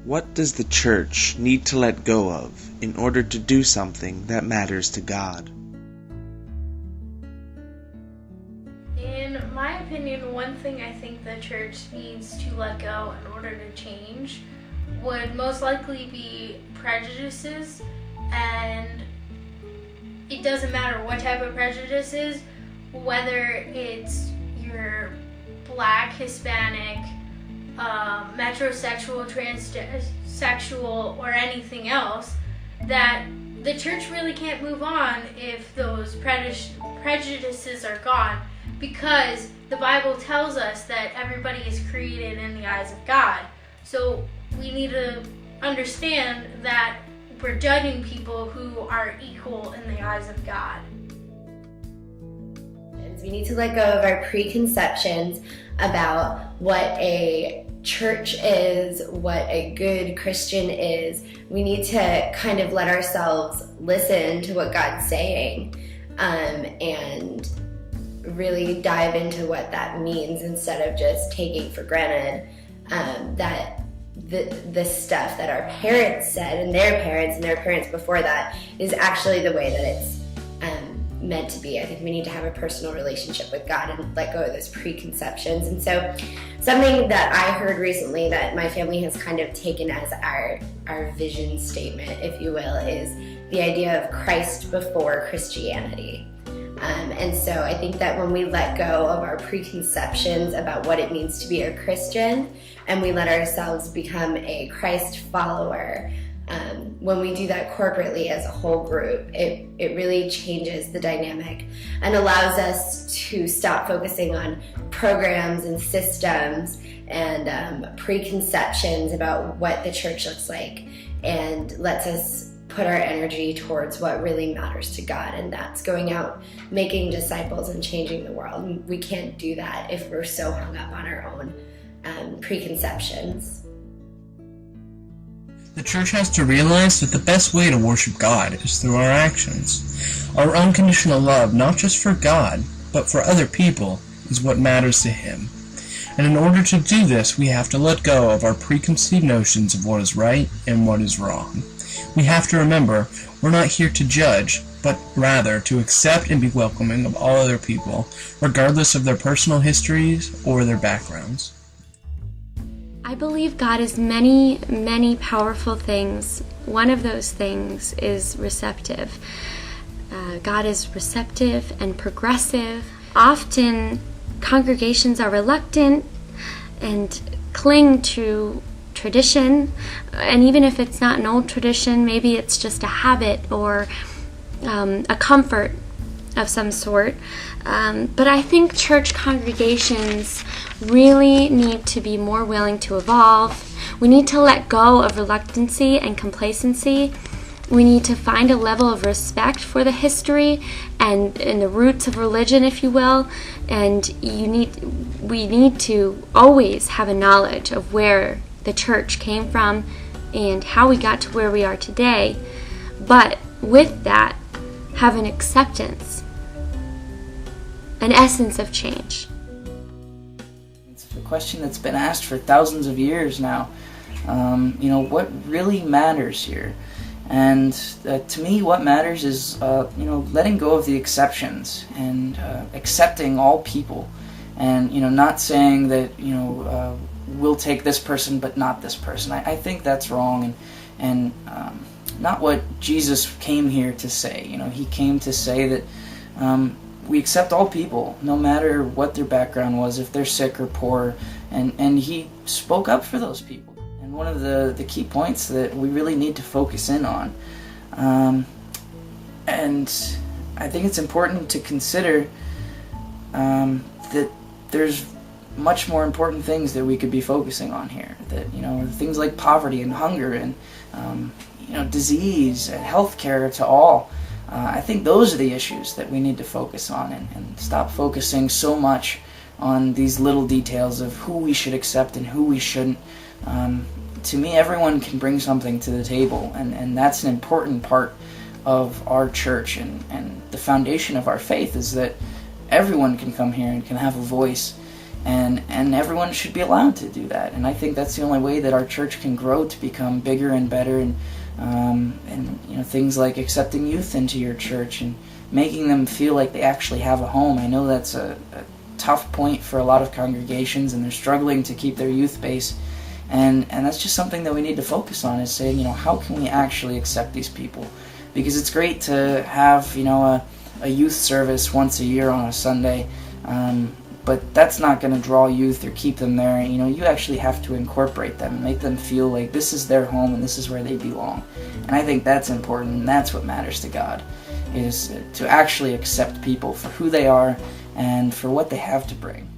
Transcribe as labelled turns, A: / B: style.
A: What does the church need to let go of in order to do something that matters to God?
B: In my opinion, one thing I think the church needs to let go in order to change would most likely be prejudices, and it doesn't matter what type of prejudices, whether it's your black, Hispanic, metrosexual, transsexual, or anything else, that the church really can't move on if those prejudices are gone, because the Bible tells us that everybody is created in the eyes of God. So we need to understand that we're judging people who are equal in the eyes of God.
C: We need to let go of our preconceptions about what a church is, what a good Christian is. We need to kind of let ourselves listen to what God's saying, and really dive into what that means instead of just taking for granted that the stuff that our parents said and their parents before that is actually the way that it's meant to be. I think we need to have a personal relationship with God and let go of those preconceptions. And so something that I heard recently that my family has kind of taken as our vision statement, if you will, is the idea of Christ before Christianity. And so I think that when we let go of our preconceptions about what it means to be a Christian and we let ourselves become a Christ follower, when we do that corporately as a whole group, it really changes the dynamic and allows us to stop focusing on programs and systems and preconceptions about what the church looks like, and lets us put our energy towards what really matters to God, and that's going out, making disciples, and changing the world. And we can't do that if we're so hung up on our own preconceptions.
D: The church has to realize that the best way to worship God is through our actions. Our unconditional love, not just for God, but for other people, is what matters to Him. And in order to do this, we have to let go of our preconceived notions of what is right and what is wrong. We have to remember, we're not here to judge, but rather to accept and be welcoming of all other people, regardless of their personal histories or their backgrounds.
E: I believe God is many, many powerful things. One of those things is receptive. God is receptive and progressive. Often congregations are reluctant and cling to tradition, and even if it's not an old tradition, maybe it's just a habit or a comfort of some sort. But I think church congregations really need to be more willing to evolve. We need to let go of reluctancy and complacency. We need to find a level of respect for the history and the roots of religion, if you will. And we need to always have a knowledge of where the church came from and how we got to where we are today. But with that, have an acceptance, an essence of change.
F: It's a question that's been asked for thousands of years now. What really matters here? And to me, what matters is, letting go of the exceptions and accepting all people, and not saying that we'll take this person but not this person. I think that's wrong, and not what Jesus came here to say. He came to say that we accept all people, no matter what their background was, if they're sick or poor, and he spoke up for those people. And one of the key points that we really need to focus in on, and I think it's important to consider that there's much more important things that we could be focusing on here. That things like poverty and hunger and disease and healthcare to all. I think those are the issues that we need to focus on, and stop focusing so much on these little details of who we should accept and who we shouldn't. To me, everyone can bring something to the table, and that's an important part of our church, and the foundation of our faith is that everyone can come here and can have a voice and everyone should be allowed to do that. And I think that's the only way that our church can grow to become bigger and better. And things like accepting youth into your church and making them feel like they actually have a home. I know that's a tough point for a lot of congregations, and they're struggling to keep their youth base. And that's just something that we need to focus on, is saying, how can we actually accept these people? Because it's great to have, a youth service once a year on a Sunday, but that's not going to draw youth or keep them there. You actually have to incorporate them and make them feel like this is their home and this is where they belong. And I think that's important, and that's what matters to God, is to actually accept people for who they are and for what they have to bring.